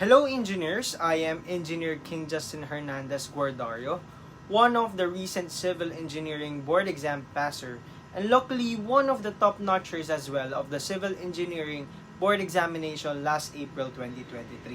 Hello engineers, I am Engineer King Justin Hernandez Guardario, one of the recent civil engineering board exam passer and luckily one of the top notchers as well of the civil engineering board examination last April 2023.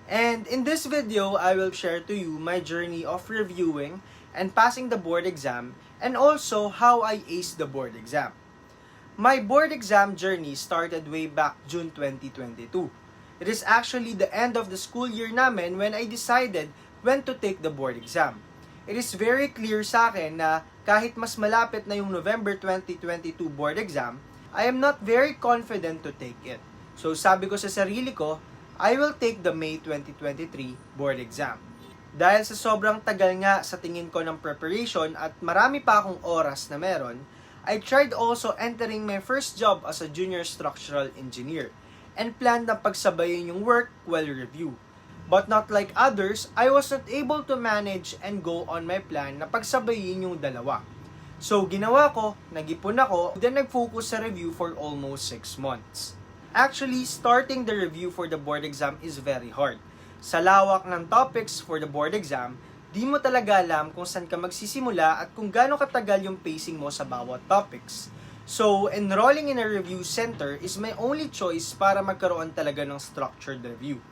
And in this video, I will share to you my journey of reviewing and passing the board exam and also how I aced the board exam. My board exam journey started way back June 2022. It is actually the end of the school year namin when I decided when to take the board exam. It is very clear sa akin na kahit mas malapit na yung November 2022 board exam, I am not very confident to take it. So sabi ko sa sarili ko, I will take the May 2023 board exam. Dahil sa sobrang tagal nga sa tingin ko ng preparation at marami pa akong oras na meron, I tried also entering my first job as a junior structural engineer and planned na pagsabayin yung work while review. But not like others, I was not able to manage and go on my plan na pagsabayin yung dalawa. So ginawa ko, nag-ipon ako, then nag-focus sa review for almost 6 months. Actually, starting the review for the board exam is very hard. Sa lawak ng topics for the board exam, di mo talaga alam kung saan ka magsisimula at kung gaano katagal yung pacing mo sa bawat topics. So, enrolling in a review center is my only choice para magkaroon talaga ng structured review.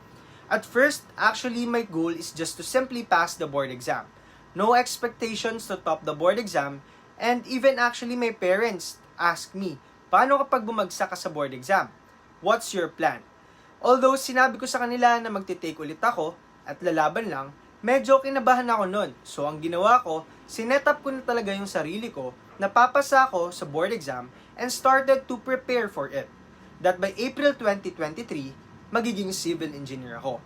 At first, actually my goal is just to simply pass the board exam. No expectations to top the board exam, and even actually my parents ask me, paano kapag bumagsak ka sa board exam? What's your plan? Although sinabi ko sa kanila na magte-take ulit ako at lalaban lang, medyo kinabahan ako nun. So ang ginawa ko, sinet up ko na talaga yung sarili ko, napapasa ako sa board exam and started to prepare for it. That by April 2023, magiging civil engineer ako.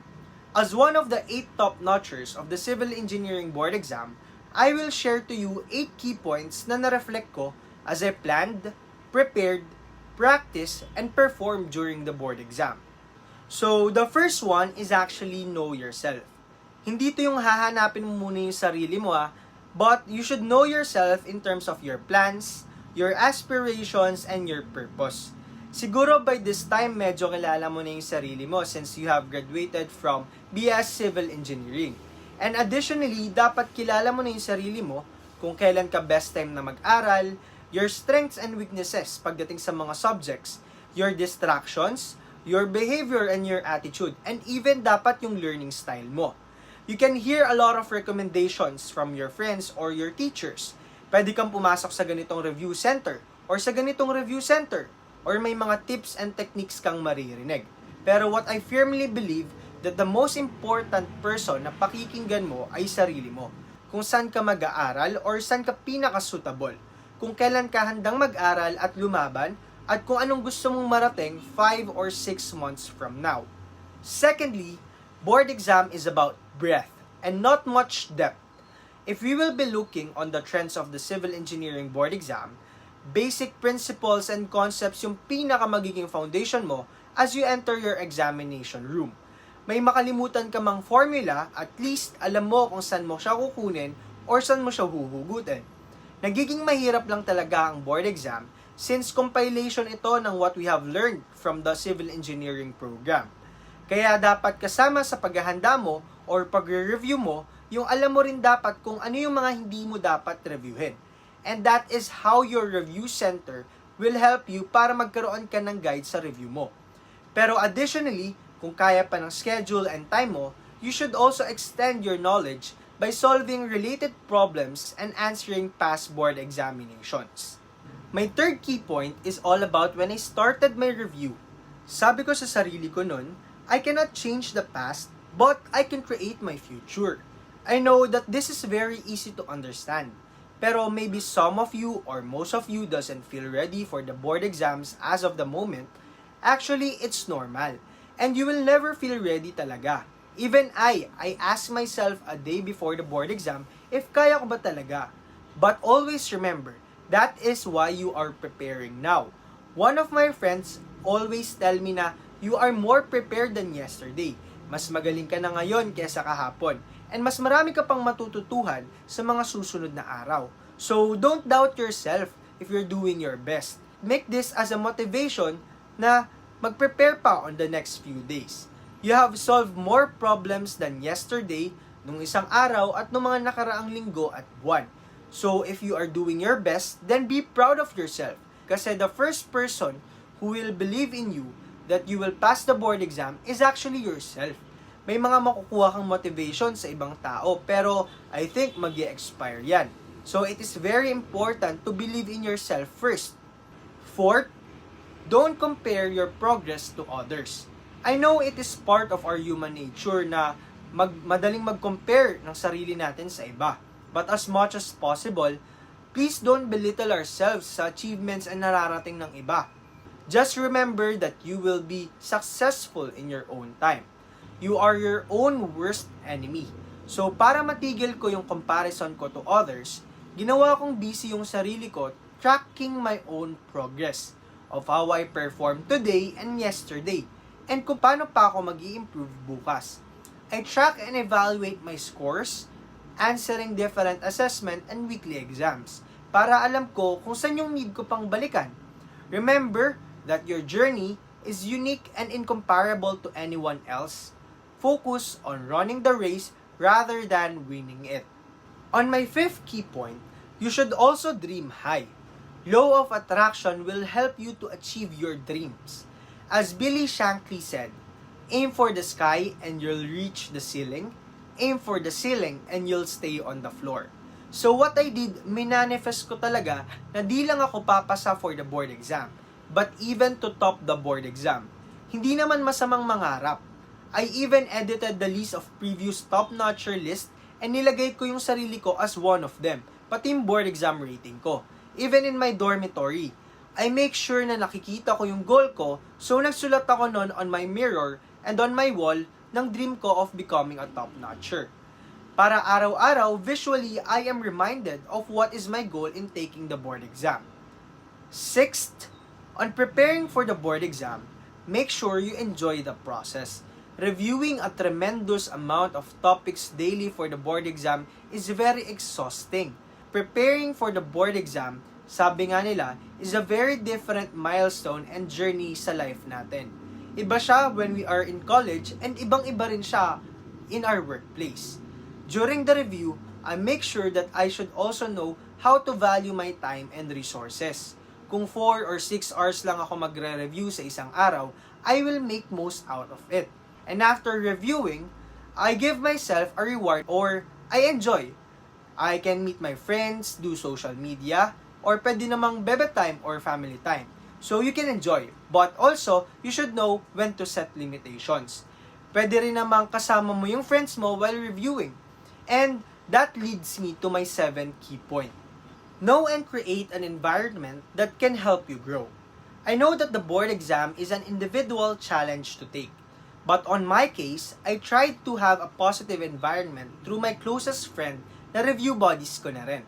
As one of the 8 top notchers of the civil engineering board exam, I will share to you 8 key points na na-reflect ko as I planned, prepared, practiced, and performed during the board exam. So, the first one is actually know yourself. Hindi ito yung hahanapin mo muna yung sarili mo but you should know yourself in terms of your plans, your aspirations, and your purpose. Siguro by this time, medyo kilala mo na yung sarili mo since you have graduated from BS Civil Engineering. And additionally, dapat kilala mo na yung sarili mo kung kailan ka best time na mag-aral, your strengths and weaknesses pagdating sa mga subjects, your distractions, your behavior and your attitude, and even dapat yung learning style mo. You can hear a lot of recommendations from your friends or your teachers. Pwede kang pumasok sa ganitong review center or sa ganitong review center or may mga tips and techniques kang maririnig. Pero what I firmly believe that the most important person na pakikinggan mo ay sarili mo. Kung saan ka mag-aaral or saan ka pinaka-suitable. Kung kailan ka handang mag-aral at lumaban at kung anong gusto mong marating 5 or 6 months from now. Secondly, board exam is about breadth and not much depth. If we will be looking on the trends of the civil engineering board exam, basic principles and concepts yung pinaka magiging foundation mo as you enter your examination room. May makalimutan ka mang formula, at least alam mo kung saan mo siya kukunin or saan mo siya huhugutin. Nagiging mahirap lang talaga ang board exam since compilation ito ng what we have learned from the civil engineering program. Kaya dapat kasama sa paghahanda mo or pagre-review mo, yung alam mo rin dapat kung ano yung mga hindi mo dapat reviewin. And that is how your review center will help you para magkaroon ka ng guide sa review mo. Pero additionally, kung kaya pa ng schedule and time mo, you should also extend your knowledge by solving related problems and answering past board examinations. My third key point is all about when I started my review. Sabi ko sa sarili ko nun, I cannot change the past, but I can create my future. I know that this is very easy to understand. Pero maybe some of you or most of you doesn't feel ready for the board exams as of the moment. Actually, it's normal. And you will never feel ready talaga. Even I ask myself a day before the board exam if kaya ko ba talaga. But always remember, that is why you are preparing now. One of my friends always tell me na you are more prepared than yesterday. Mas magaling ka na ngayon kaysa kahapon. And mas marami ka pang matututuhan sa mga susunod na araw. So, don't doubt yourself if you're doing your best. Make this as a motivation na mag-prepare pa on the next few days. You have solved more problems than yesterday, nung isang araw at nung mga nakaraang linggo at buwan. So if you are doing your best, then be proud of yourself. Kasi the first person who will believe in you that you will pass the board exam is actually yourself. May mga makukuha kang motivation sa ibang tao, pero I think mag-e-expire yan. So it is very important to believe in yourself first. Fourth, don't compare your progress to others. I know it is part of our human nature na madaling mag-compare ng sarili natin sa iba. But as much as possible, please don't belittle ourselves sa achievements na nararating ng iba. Just remember that you will be successful in your own time. You are your own worst enemy. So para matigil ko yung comparison ko to others, ginawa kong busy yung sarili ko tracking my own progress of how I performed today and yesterday, and kung paano pa ako mag-i-improve bukas. I track and evaluate my scores, answering different assessment and weekly exams, para alam ko kung saan yung need ko pang balikan. Remember that your journey is unique and incomparable to anyone else. Focus on running the race rather than winning it. On my fifth key point, you should also dream high. Law of attraction will help you to achieve your dreams. As Billy Shankly said, aim for the sky and you'll reach the ceiling. Aim for the ceiling and you'll stay on the floor. So what I did, minanifest ko talaga na di lang ako papasa for the board exam, but even to top the board exam. Hindi naman masamang mangarap. I even edited the list of previous top-notcher list and nilagay ko yung sarili ko as one of them, pati yung board exam rating ko. Even in my dormitory, I make sure na nakikita ko yung goal ko, so nagsulat ako nun on my mirror and on my wall ng dream ko of becoming a top-notcher. Para araw-araw, visually, I am reminded of what is my goal in taking the board exam. Sixth, on preparing for the board exam, make sure you enjoy the process. Reviewing a tremendous amount of topics daily for the board exam is very exhausting. Preparing for the board exam, sabi nga nila, is a very different milestone and journey sa life natin. Iba siya when we are in college and ibang-iba rin siya in our workplace. During the review, I make sure that I should also know how to value my time and resources. Kung 4 or 6 hours lang ako magre-review sa isang araw, I will make most out of it. And after reviewing, I give myself a reward or I enjoy. I can meet my friends, do social media, or pwede namang bebe time or family time. So you can enjoy, but also you should know when to set limitations. Pwede rin namang kasama mo yung friends mo while reviewing. And that leads me to my 7th key point. Know and create an environment that can help you grow. I know that the board exam is an individual challenge to take. But on my case, I tried to have a positive environment through my closest friend na review buddies ko na rin.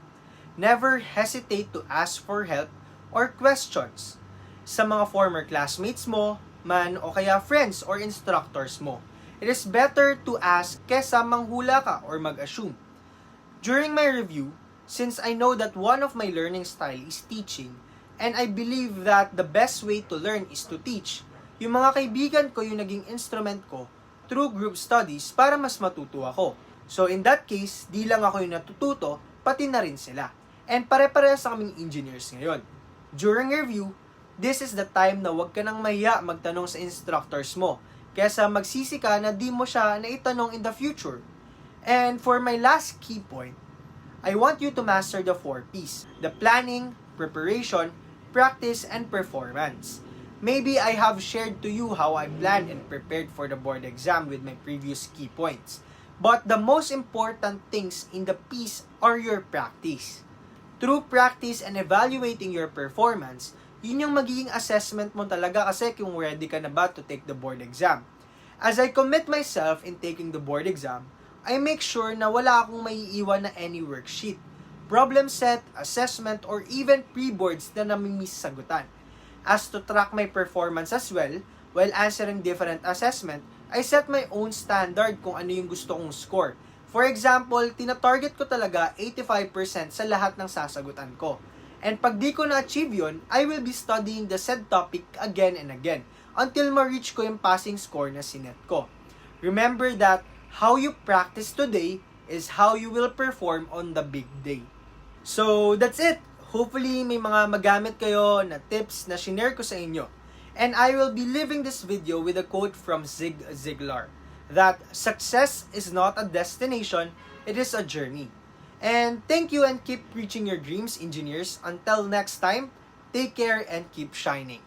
Never hesitate to ask for help or questions sa mga former classmates mo, man o kaya friends or instructors mo. It is better to ask kesa manghula ka or mag-assume. During my review, since I know that one of my learning style is teaching, and I believe that the best way to learn is to teach, yung mga kaibigan ko yung naging instrument ko through group studies para mas matuto ako. So in that case, di lang ako yung natututo, pati na rin sila. And pare-parehas sa kaming engineers ngayon. During review, this is the time na wag ka nang mahiya magtanong sa instructors mo, kesa magsisi ka na di mo siya naitanong in the future. And for my last key point, I want you to master the 4 P's: the planning, preparation, practice, and performance. Maybe I have shared to you how I planned and prepared for the board exam with my previous key points. But the most important things in the P's are your practice. Through practice and evaluating your performance, yun yung magiging assessment mo talaga kasi kung ready ka na ba to take the board exam. As I commit myself in taking the board exam, I make sure na wala akong maiiwan na any worksheet, problem set, assessment, or even pre-boards na namimiss sagutan. As to track my performance as well, while answering different assessment, I set my own standard kung ano yung gusto kong score. For example, tina-target ko talaga 85% sa lahat ng sasagutan ko. And pag di ko na-achieve yun, I will be studying the said topic again and again until ma-reach ko yung passing score na sinet ko. Remember that how you practice today is how you will perform on the big day. So, that's it. Hopefully, may mga magamit kayo na tips na shinare ko sa inyo. And I will be leaving this video with a quote from Zig Ziglar, that success is not a destination, it is a journey. And thank you and keep reaching your dreams, engineers. Until next time, take care and keep shining.